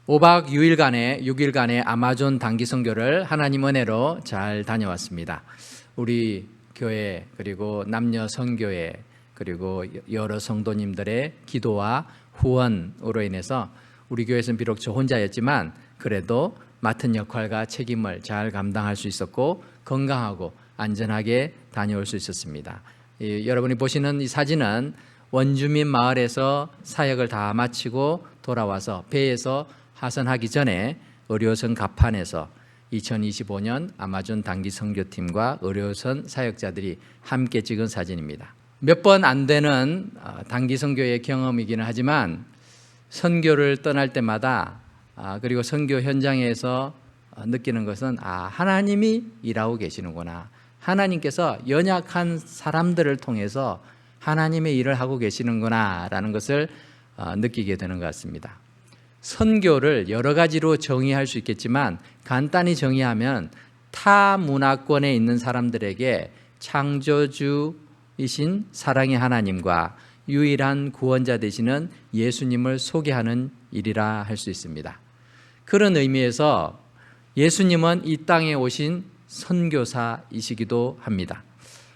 5박 6일간의 아마존 단기 선교를 하나님 은혜로 잘 다녀왔습니다. 우리 교회 그리고 남녀 선교회 그리고 여러 성도님들의 기도와 후원으로 인해서 우리 교회에서는 비록 저 혼자였지만 그래도 맡은 역할과 책임을 잘 감당할 수 있었고 건강하고 안전하게 다녀올 수 있었습니다. 여러분이 보시는 이 사진은 원주민 마을에서 사역을 다 마치고 돌아와서 배에서 하선하기 전에 의료선 갑판에서 2025년 아마존 단기 선교팀과 의료선 사역자들이 함께 찍은 사진입니다. 몇 번 안 되는 단기 선교의 경험이기는 하지만 선교를 떠날 때마다 그리고 선교 현장에서 느끼는 것은 하나님이 일하고 계시는구나. 하나님께서 연약한 사람들을 통해서 하나님의 일을 하고 계시는구나 라는 것을 느끼게 되는 것 같습니다. 선교를 여러 가지로 정의할 수 있겠지만 간단히 정의하면 타 문화권에 있는 사람들에게 창조주이신 사랑의 하나님과 유일한 구원자 되시는 예수님을 소개하는 일이라 할 수 있습니다. 그런 의미에서 예수님은 이 땅에 오신 선교사이시기도 합니다.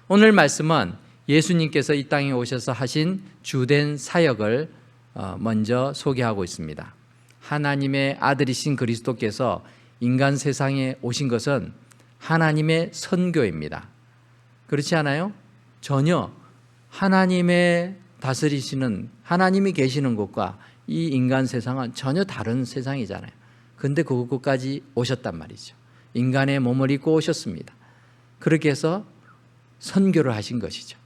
오늘 말씀은 예수님께서 이 땅에 오셔서 하신 주된 사역을 먼저 소개하고 있습니다. 하나님의 아들이신 그리스도께서 인간 세상에 오신 것은 하나님의 선교입니다. 그렇지 않아요? 전혀 하나님의 다스리시는 하나님이 계시는 곳과 이 인간 세상은 전혀 다른 세상이잖아요. 그런데 그곳까지 오셨단 말이죠. 인간의 몸을 입고 오셨습니다. 그렇게 해서 선교를 하신 것이죠.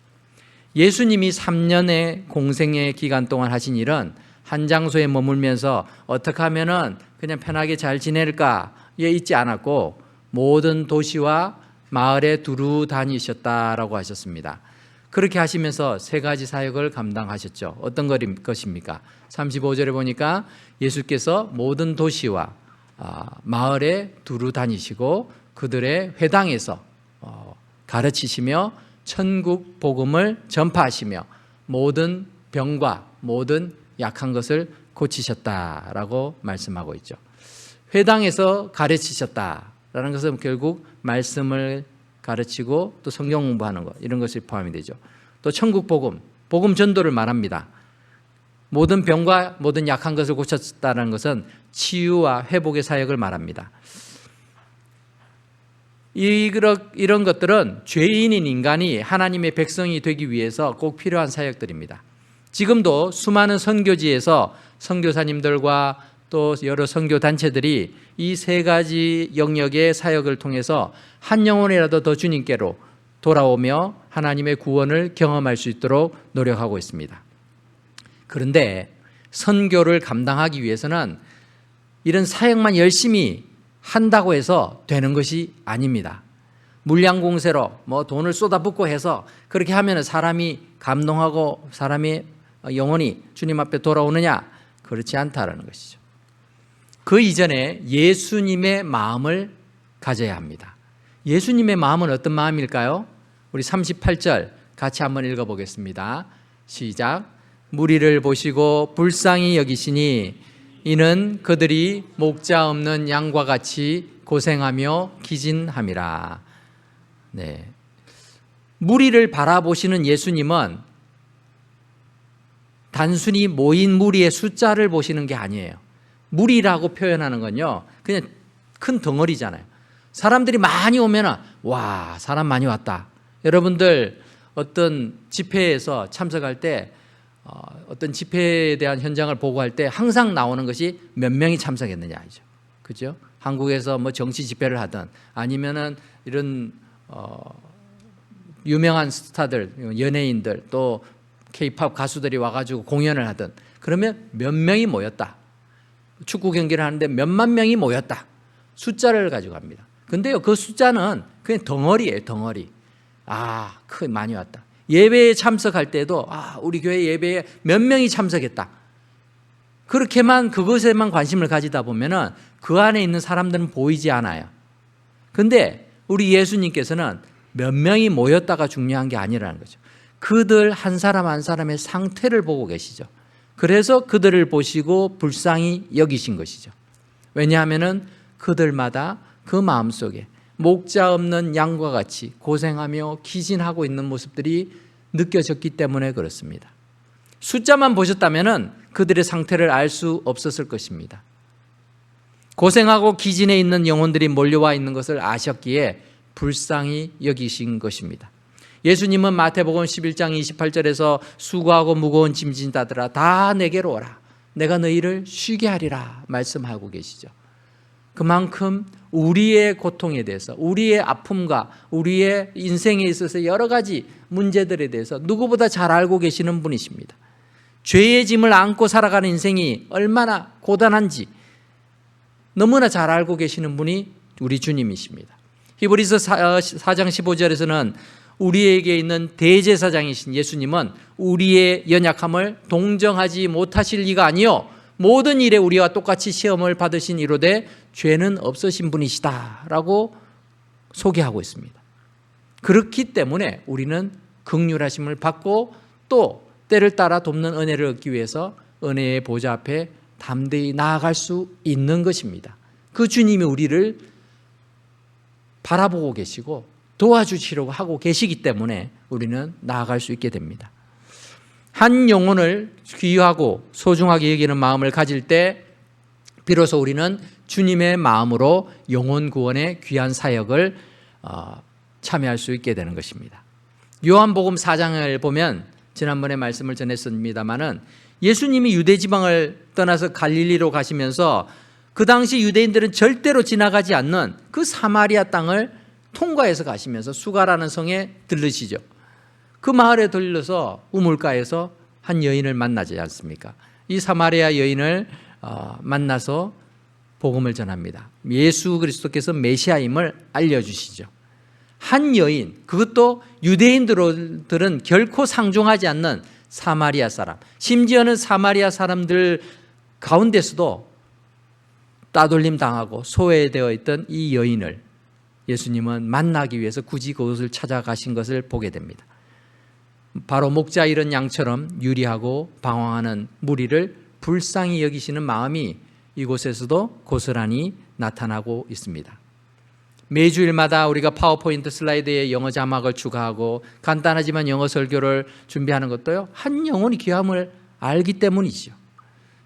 예수님이 3년의 공생의 기간 동안 하신 일은 한 장소에 머물면서 어떻게 하면은 그냥 편하게 잘 지낼까에 있지 않았고 모든 도시와 마을에 두루 다니셨다라고 하셨습니다. 그렇게 하시면서 세 가지 사역을 감당하셨죠. 어떤 것입니까? 35절에 보니까 예수께서 모든 도시와 마을에 두루 다니시고 그들의 회당에서 가르치시며 천국 복음을 전파하시며 모든 병과 모든 약한 것을 고치셨다라고 말씀하고 있죠. 회당에서 가르치셨다라는 것은 결국 말씀을 가르치고 또 성경 공부하는 것 이런 것이 포함이 되죠. 또 천국 복음, 복음 전도를 말합니다. 모든 병과 모든 약한 것을 고쳤다는 것은 치유와 회복의 사역을 말합니다. 이런 것들은 죄인인 인간이 하나님의 백성이 되기 위해서 꼭 필요한 사역들입니다. 지금도 수많은 선교지에서 선교사님들과 또 여러 선교단체들이 이 세 가지 영역의 사역을 통해서 한 영혼이라도 더 주님께로 돌아오며 하나님의 구원을 경험할 수 있도록 노력하고 있습니다. 그런데 선교를 감당하기 위해서는 이런 사역만 열심히 한다고 해서 되는 것이 아닙니다. 물량 공세로 돈을 쏟아붓고 해서 그렇게 하면 사람이 감동하고 사람의 영혼이 주님 앞에 돌아오느냐? 그렇지 않다라는 것이죠. 그 이전에 예수님의 마음을 가져야 합니다. 예수님의 마음은 어떤 마음일까요? 우리 38절 같이 한번 읽어보겠습니다. 시작. 무리를 보시고 불쌍히 여기시니 이는 그들이 목자 없는 양과 같이 고생하며 기진함이라. 네. 무리를 바라보시는 예수님은 단순히 모인 무리의 숫자를 보시는 게 아니에요. 무리라고 표현하는 건요, 그냥 큰 덩어리잖아요. 사람들이 많이 오면은 와, 사람 많이 왔다. 여러분들 어떤 집회에서 참석할 때 어떤 집회에 대한 현장을 보고할 때 항상 나오는 것이 몇 명이 참석했느냐 알죠. 그죠? 한국에서 정치 집회를 하든 아니면은 이런 유명한 스타들, 연예인들 또 K-팝 가수들이 와가지고 공연을 하든 그러면 몇 명이 모였다. 축구 경기를 하는데 몇만 명이 모였다. 숫자를 가지고 합니다. 근데요, 그 숫자는 그냥 덩어리예요, 덩어리. 많이 왔다. 예배에 참석할 때도 우리 교회 예배에 몇 명이 참석했다. 그렇게만 그것에만 관심을 가지다 보면은 그 안에 있는 사람들은 보이지 않아요. 근데 우리 예수님께서는 몇 명이 모였다가 중요한 게 아니라는 거죠. 그들 한 사람 한 사람의 상태를 보고 계시죠. 그래서 그들을 보시고 불쌍히 여기신 것이죠. 왜냐하면 그들마다 그 마음속에 목자 없는 양과 같이 고생하며 기진하고 있는 모습들이 느껴졌기 때문에 그렇습니다. 숫자만 보셨다면 그들의 상태를 알 수 없었을 것입니다. 고생하고 기진해 있는 영혼들이 몰려와 있는 것을 아셨기에 불쌍히 여기신 것입니다. 예수님은 마태복음 11장 28절에서 수고하고 무거운 짐 진 자들아 다 내게로 오라 내가 너희를 쉬게 하리라 말씀하고 계시죠. 그만큼 우리의 고통에 대해서 우리의 아픔과 우리의 인생에 있어서 여러 가지 문제들에 대해서 누구보다 잘 알고 계시는 분이십니다. 죄의 짐을 안고 살아가는 인생이 얼마나 고단한지 너무나 잘 알고 계시는 분이 우리 주님이십니다. 히브리서 4장 15절에서는 우리에게 있는 대제사장이신 예수님은 우리의 연약함을 동정하지 못하실 리가 아니요 모든 일에 우리와 똑같이 시험을 받으신 이로되 죄는 없으신 분이시다 라고 소개하고 있습니다. 그렇기 때문에 우리는 긍휼하심을 받고 또 때를 따라 돕는 은혜를 얻기 위해서 은혜의 보좌 앞에 담대히 나아갈 수 있는 것입니다. 그 주님이 우리를 바라보고 계시고 도와주시려고 하고 계시기 때문에 우리는 나아갈 수 있게 됩니다. 한 영혼을 귀하고 소중하게 여기는 마음을 가질 때 비로소 우리는 주님의 마음으로 영혼 구원의 귀한 사역을 참여할 수 있게 되는 것입니다. 요한복음 4장을 보면 지난번에 말씀을 전했습니다마는 예수님이 유대 지방을 떠나서 갈릴리로 가시면서 그 당시 유대인들은 절대로 지나가지 않는 그 사마리아 땅을 통과해서 가시면서 수가라는 성에 들르시죠. 그 마을에 들러서 우물가에서 한 여인을 만나지 않습니까? 이 사마리아 여인을 만나서 복음을 전합니다. 예수 그리스도께서 메시아임을 알려주시죠. 한 여인, 그것도 유대인들은 결코 상종하지 않는 사마리아 사람, 심지어는 사마리아 사람들 가운데서도 따돌림 당하고 소외되어 있던 이 여인을 예수님은 만나기 위해서 굳이 그곳을 찾아가신 것을 보게 됩니다. 바로 목자 잃은 양처럼 유리하고 방황하는 무리를 불쌍히 여기시는 마음이 이곳에서도 고스란히 나타나고 있습니다. 매주일마다 우리가 파워포인트 슬라이드에 영어 자막을 추가하고 간단하지만 영어 설교를 준비하는 것도요, 한 영혼이 귀함을 알기 때문이죠.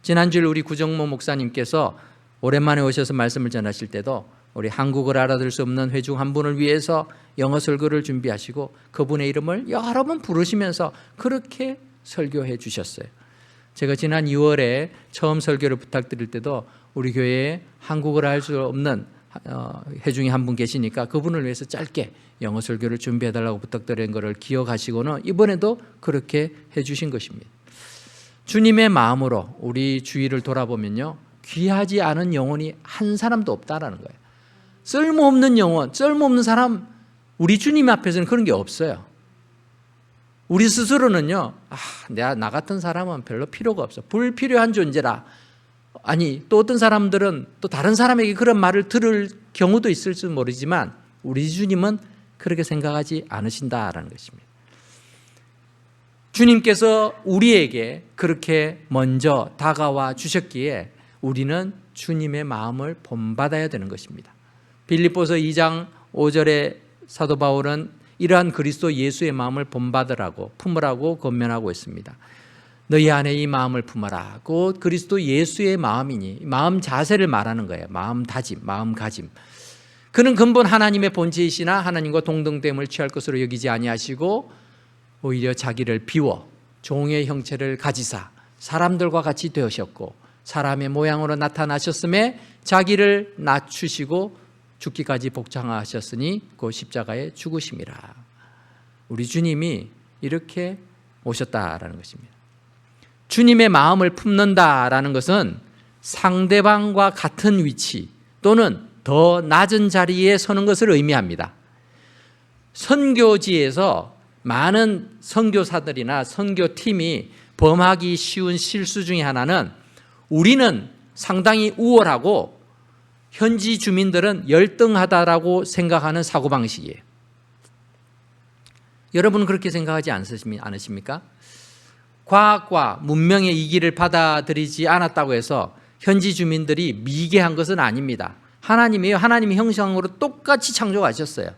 지난주에 우리 구정모 목사님께서 오랜만에 오셔서 말씀을 전하실 때도 우리 한국어를 알아들 수 없는 회중 한 분을 위해서 영어 설교를 준비하시고 그분의 이름을 여러 번 부르시면서 그렇게 설교해 주셨어요. 제가 지난 2월에 처음 설교를 부탁드릴 때도 우리 교회에 한국어를 할 수 없는 회중이 한 분 계시니까 그분을 위해서 짧게 영어 설교를 준비해달라고 부탁드린 것을 기억하시고는 이번에도 그렇게 해주신 것입니다. 주님의 마음으로 우리 주위를 돌아보면요, 귀하지 않은 영혼이 한 사람도 없다라는 거예요. 쓸모없는 영혼, 쓸모없는 사람, 우리 주님 앞에서는 그런 게 없어요. 우리 스스로는요, 내가 나 같은 사람은 별로 필요가 없어, 불필요한 존재라. 아니, 또 어떤 사람들은 또 다른 사람에게 그런 말을 들을 경우도 있을지 모르지만 우리 주님은 그렇게 생각하지 않으신다라는 것입니다. 주님께서 우리에게 그렇게 먼저 다가와 주셨기에 우리는 주님의 마음을 본받아야 되는 것입니다. 빌립보서 2장 5절에 사도 바울은 이러한 그리스도 예수의 마음을 본받으라고 품으라고 권면하고 있습니다. 너희 안에 이 마음을 품어라. 곧 그리스도 예수의 마음이니, 마음 자세를 말하는 거예요. 마음 다짐, 마음가짐. 그는 근본 하나님의 본체이시나 하나님과 동등됨을 취할 것으로 여기지 아니하시고 오히려 자기를 비워 종의 형체를 가지사 사람들과 같이 되으셨고 사람의 모양으로 나타나셨음에 자기를 낮추시고 죽기까지 복장하셨으니 그 십자가에 죽으심이라. 우리 주님이 이렇게 오셨다라는 것입니다. 주님의 마음을 품는다라는 것은 상대방과 같은 위치 또는 더 낮은 자리에 서는 것을 의미합니다. 선교지에서 많은 선교사들이나 선교팀이 범하기 쉬운 실수 중에 하나는 우리는 상당히 우월하고 현지 주민들은 열등하다라고 생각하는 사고방식이에요. 여러분은 그렇게 생각하지 않으십니까? 과학과 문명의 이기를 받아들이지 않았다고 해서 현지 주민들이 미개한 것은 아닙니다. 하나님이에요. 하나님의 형상으로 똑같이 창조하셨어요.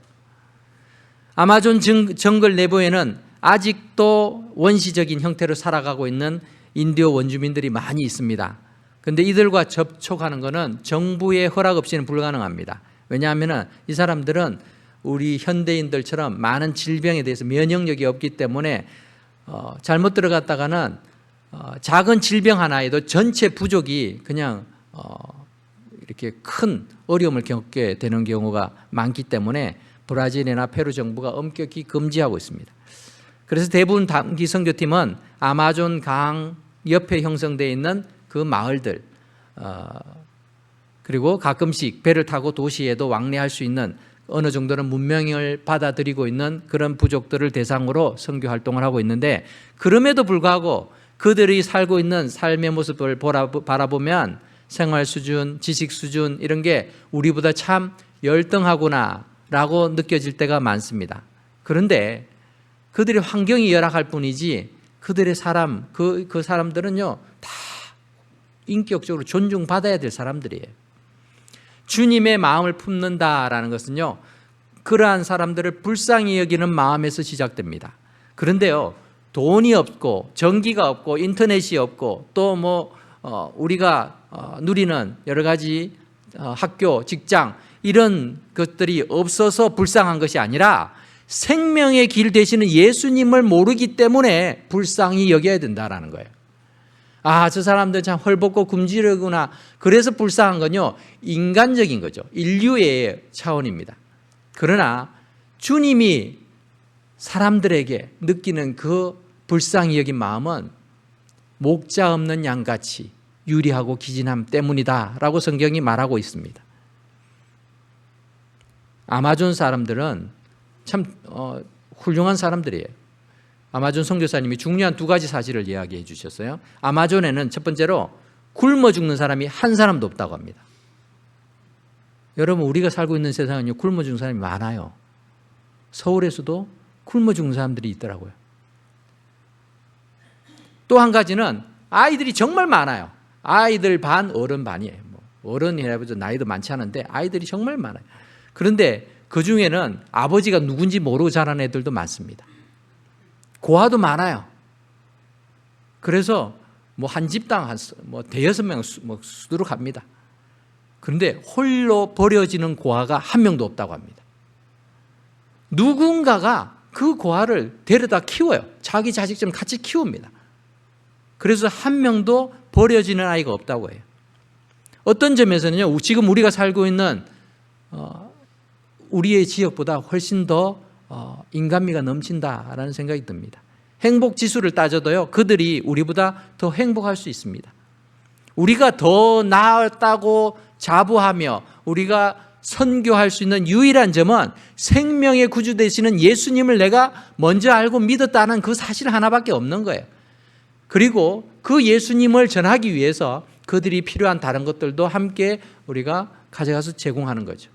아마존 정글 내부에는 아직도 원시적인 형태로 살아가고 있는 인디오 원주민들이 많이 있습니다. 그런데 이들과 접촉하는 것은 정부의 허락 없이는 불가능합니다. 왜냐하면 이 사람들은 우리 현대인들처럼 많은 질병에 대해서 면역력이 없기 때문에 잘못 들어갔다가는 작은 질병 하나에도 전체 부족이 그냥 이렇게 큰 어려움을 겪게 되는 경우가 많기 때문에 브라질이나 페루 정부가 엄격히 금지하고 있습니다. 그래서 대부분 단기 선교팀은 아마존 강 옆에 형성되어 있는 그 마을들, 그리고 가끔씩 배를 타고 도시에도 왕래할 수 있는 어느 정도는 문명을 받아들이고 있는 그런 부족들을 대상으로 선교 활동을 하고 있는데, 그럼에도 불구하고 그들이 살고 있는 삶의 모습을 바라보면 생활 수준, 지식 수준 이런 게 우리보다 참 열등하구나 라고 느껴질 때가 많습니다. 그런데 그들의 환경이 열악할 뿐이지 그들의 사람, 그 사람들은요 다 인격적으로 존중받아야 될 사람들이에요. 주님의 마음을 품는다라는 것은요 그러한 사람들을 불쌍히 여기는 마음에서 시작됩니다. 그런데요 돈이 없고 전기가 없고 인터넷이 없고 또 우리가 누리는 여러 가지 학교, 직장 이런 것들이 없어서 불쌍한 것이 아니라 생명의 길 되시는 예수님을 모르기 때문에 불쌍히 여겨야 된다라는 거예요. 저 사람들 참 헐벗고 굶주리구나. 그래서 불쌍한 건요 인간적인 거죠. 인류의 차원입니다. 그러나 주님이 사람들에게 느끼는 그 불쌍히 여긴 마음은 목자 없는 양같이 유리하고 기진함 때문이다라고 성경이 말하고 있습니다. 아마존 사람들은 참 훌륭한 사람들이에요. 아마존 선교사님이 중요한 두 가지 사실을 이야기해 주셨어요. 아마존에는 첫 번째로 굶어 죽는 사람이 한 사람도 없다고 합니다. 여러분 우리가 살고 있는 세상은요 굶어 죽는 사람이 많아요. 서울에서도 굶어 죽는 사람들이 있더라고요. 또 한 가지는 아이들이 정말 많아요. 아이들 반 어른 반이에요. 어른이라고 해도 나이도 많지 않은데 아이들이 정말 많아요. 그런데 그 중에는 아버지가 누군지 모르고 자란 애들도 많습니다. 고아도 많아요. 그래서 한 집당 대여섯 명 수두룩 합니다. 그런데 홀로 버려지는 고아가 한 명도 없다고 합니다. 누군가가 그 고아를 데려다 키워요. 자기 자식처럼 같이 키웁니다. 그래서 한 명도 버려지는 아이가 없다고 해요. 어떤 점에서는요, 지금 우리가 살고 있는 우리의 지역보다 훨씬 더 인간미가 넘친다라는 생각이 듭니다. 행복 지수를 따져도요, 그들이 우리보다 더 행복할 수 있습니다. 우리가 더 나았다고 자부하며 우리가 선교할 수 있는 유일한 점은 생명의 구주 되시는 예수님을 내가 먼저 알고 믿었다는 그 사실 하나밖에 없는 거예요. 그리고 그 예수님을 전하기 위해서 그들이 필요한 다른 것들도 함께 우리가 가져가서 제공하는 거죠.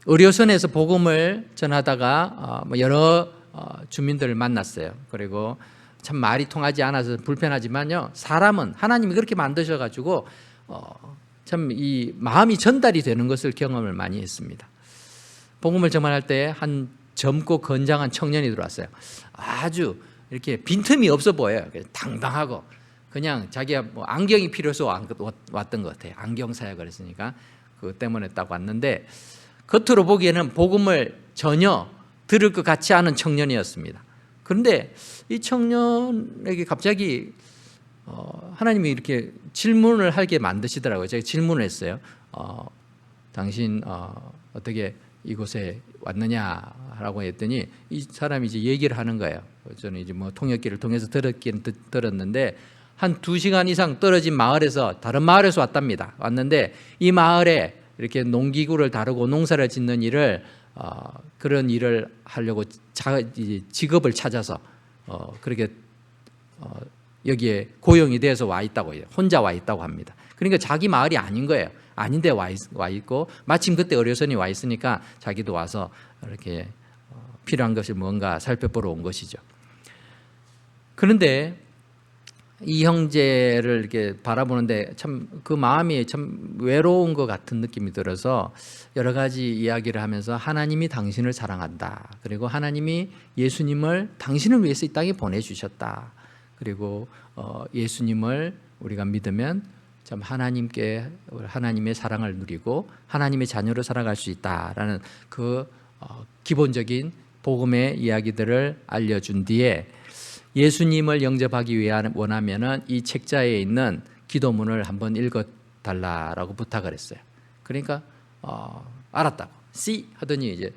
의료선에서 복음을 전하다가 여러 주민들을 만났어요. 그리고 참 말이 통하지 않아서 불편하지만요, 사람은 하나님이 그렇게 만드셔가지고 참 이 마음이 전달이 되는 것을 경험을 많이 했습니다. 복음을 전할 때 한 젊고 건장한 청년이 들어왔어요. 아주 이렇게 빈틈이 없어 보여요. 당당하고 그냥 자기가 안경이 필요해서 왔던 것 같아요. 안경 사역을 했으니까 그것 때문에 딱 왔는데 겉으로 보기에는 복음을 전혀 들을 것 같지 않은 청년이었습니다. 그런데 이 청년에게 갑자기 하나님이 이렇게 질문을 하게 만드시더라고요. 제가 질문을 했어요. 당신 어떻게 이곳에 왔느냐라고 했더니 이 사람이 이제 얘기를 하는 거예요. 저는 이제 통역기를 통해서 들었는데 한 2시간 이상 떨어진 마을에서 다른 마을에서 왔답니다. 왔는데 이 마을에 이렇게 농기구를 다루고 농사를 짓는 일을 그런 일을 하려고 직업을 찾아서 그렇게 여기에 고용이 돼서 와 있다고 해요. 혼자 와 있다고 합니다. 그러니까 자기 마을이 아닌 거예요. 아닌데 와 있고 마침 그때 의료선이 와 있으니까 자기도 와서 이렇게 필요한 것이 뭔가 살펴보러 온 것이죠. 그런데 이 형제를 이렇게 바라보는데 참 그 마음이 참 외로운 것 같은 느낌이 들어서 여러 가지 이야기를 하면서 하나님이 당신을 사랑한다. 그리고 하나님이 예수님을 당신을 위해서 이 땅에 보내주셨다. 그리고 예수님을 우리가 믿으면 참 하나님의 사랑을 누리고 하나님의 자녀로 살아갈 수 있다라는 그 기본적인 복음의 이야기들을 알려준 뒤에 예수님을 영접하기 위한 원하면은 이 책자에 있는 기도문을 한번 읽어달라라고 부탁을 했어요. 그러니까 알았다고 C 하더니 이제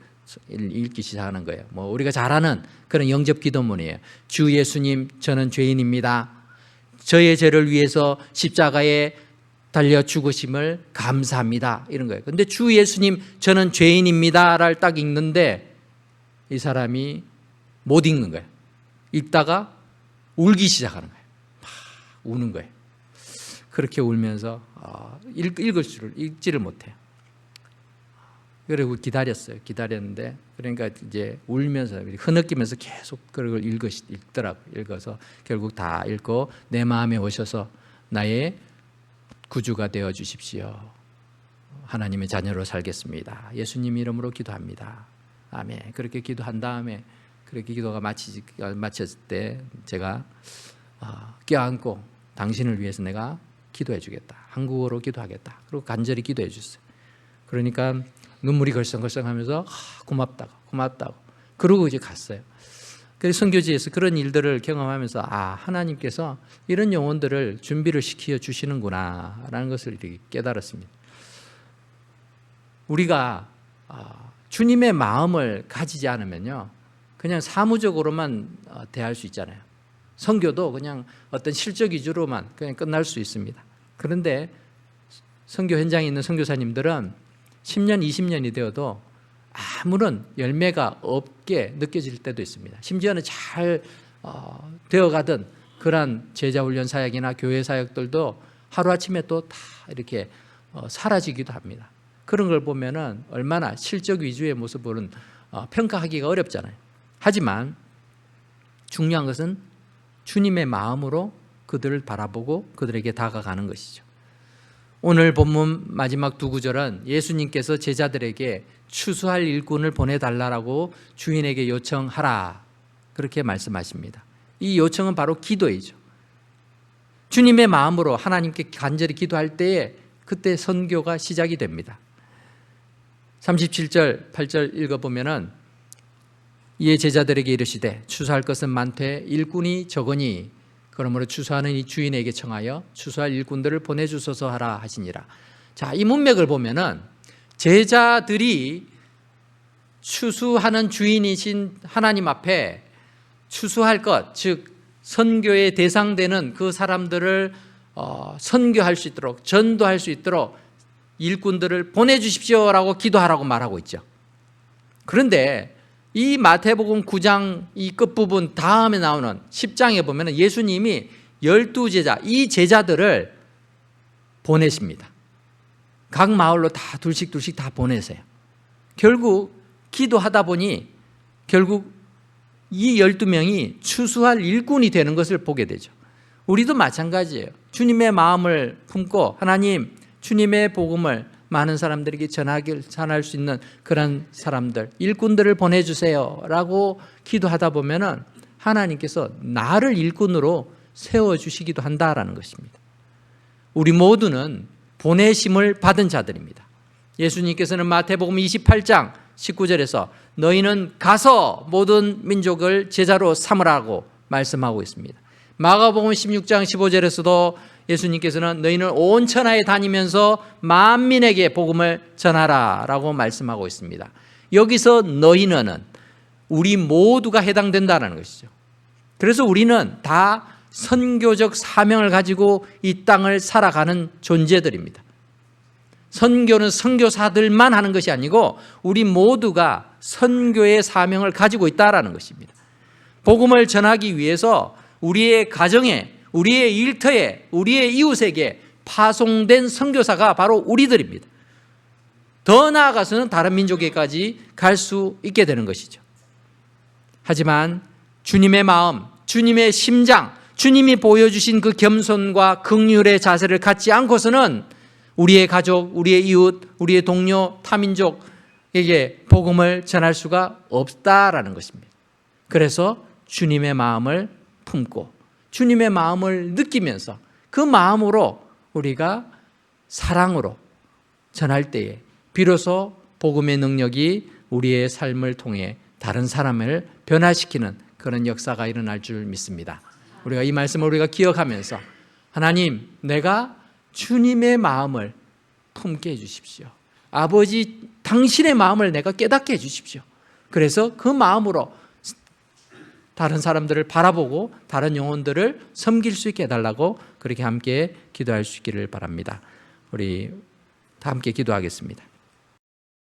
읽기 시작하는 거예요. 뭐 우리가 잘 아는 그런 영접 기도문이에요. 주 예수님, 저는 죄인입니다. 저의 죄를 위해서 십자가에 달려 죽으심을 감사합니다. 이런 거예요. 근데 주 예수님, 저는 죄인입니다를 딱 읽는데 이 사람이 못 읽는 거예요. 읽다가 울기 시작하는 거예요. 막 우는 거예요. 그렇게 울면서 읽지를 못해요. 그리고 기다렸어요. 기다렸는데 그러니까 이제 울면서 흐느끼면서 계속 그걸 읽더라고요. 읽어서 결국 다 읽고 내 마음에 오셔서 나의 구주가 되어 주십시오. 하나님의 자녀로 살겠습니다. 예수님 이름으로 기도합니다. 아멘. 그렇게 기도한 다음에 그렇게 기도가 마쳤을 때 제가 껴안고 당신을 위해서 내가 기도해 주겠다. 한국어로 기도하겠다. 그리고 간절히 기도해 주셨어요. 그러니까 눈물이 걸썽걸썽하면서 고맙다고 그러고 이제 갔어요. 그래서 선교지에서 그런 일들을 경험하면서 하나님께서 이런 영혼들을 준비를 시켜 주시는구나 라는 것을 이렇게 깨달았습니다. 우리가 주님의 마음을 가지지 않으면요 그냥 사무적으로만 대할 수 있잖아요. 선교도 그냥 어떤 실적 위주로만 그냥 끝날 수 있습니다. 그런데 선교 현장에 있는 선교사님들은 10년, 20년이 되어도 아무런 열매가 없게 느껴질 때도 있습니다. 심지어는 잘 되어가던 그러한 제자훈련 사역이나 교회 사역들도 하루아침에 또 다 이렇게 사라지기도 합니다. 그런 걸 보면은 얼마나 실적 위주의 모습으로는 평가하기가 어렵잖아요. 하지만 중요한 것은 주님의 마음으로 그들을 바라보고 그들에게 다가가는 것이죠. 오늘 본문 마지막 두 구절은 예수님께서 제자들에게 추수할 일꾼을 보내달라고 주인에게 요청하라 그렇게 말씀하십니다. 이 요청은 바로 기도이죠. 주님의 마음으로 하나님께 간절히 기도할 때에 그때 선교가 시작이 됩니다. 37절 8절 읽어보면은 이에 제자들에게 이르시되 추수할 것은 많되 일꾼이 적으니 그러므로 추수하는 이 주인에게 청하여 추수할 일꾼들을 보내주소서 하라 하시니라. 자, 이 문맥을 보면은 제자들이 추수하는 주인이신 하나님 앞에 추수할 것, 즉 선교의 대상되는 그 사람들을 선교할 수 있도록 전도할 수 있도록 일꾼들을 보내주십시오라고 기도하라고 말하고 있죠. 그런데 이 마태복음 9장 이 끝부분 다음에 나오는 10장에 보면 예수님이 12제자, 이 제자들을 보내십니다. 각 마을로 다 둘씩 다 보내세요. 결국 기도하다 보니 결국 이 12명이 추수할 일꾼이 되는 것을 보게 되죠. 우리도 마찬가지예요. 주님의 마음을 품고 하나님, 주님의 복음을 많은 사람들에게 전할 수 있는 그런 사람들, 일꾼들을 보내주세요 라고 기도하다 보면은 하나님께서 나를 일꾼으로 세워주시기도 한다라는 것입니다. 우리 모두는 보내심을 받은 자들입니다. 예수님께서는 마태복음 28장 19절에서 너희는 가서 모든 민족을 제자로 삼으라고 말씀하고 있습니다. 마가복음 16장 15절에서도 예수님께서는 너희는 온 천하에 다니면서 만민에게 복음을 전하라 라고 말씀하고 있습니다. 여기서 너희는 우리 모두가 해당된다는 것이죠. 그래서 우리는 다 선교적 사명을 가지고 이 땅을 살아가는 존재들입니다. 선교는 선교사들만 하는 것이 아니고 우리 모두가 선교의 사명을 가지고 있다는 것입니다. 복음을 전하기 위해서 우리의 가정에, 우리의 일터에, 우리의 이웃에게 파송된 선교사가 바로 우리들입니다. 더 나아가서는 다른 민족에까지 갈 수 있게 되는 것이죠. 하지만 주님의 마음, 주님의 심장, 주님이 보여주신 그 겸손과 긍휼의 자세를 갖지 않고서는 우리의 가족, 우리의 이웃, 우리의 동료, 타민족에게 복음을 전할 수가 없다라는 것입니다. 그래서 주님의 마음을 품고 주님의 마음을 느끼면서 그 마음으로 우리가 사랑으로 전할 때에 비로소 복음의 능력이 우리의 삶을 통해 다른 사람을 변화시키는 그런 역사가 일어날 줄 믿습니다. 우리가 이 말씀을 우리가 기억하면서 하나님, 내가 주님의 마음을 품게 해주십시오. 아버지, 당신의 마음을 내가 깨닫게 해주십시오. 그래서 그 마음으로 다른 사람들을 바라보고 다른 영혼들을 섬길 수 있게 해달라고 그렇게 함께 기도할 수 있기를 바랍니다. 우리 다 함께 기도하겠습니다.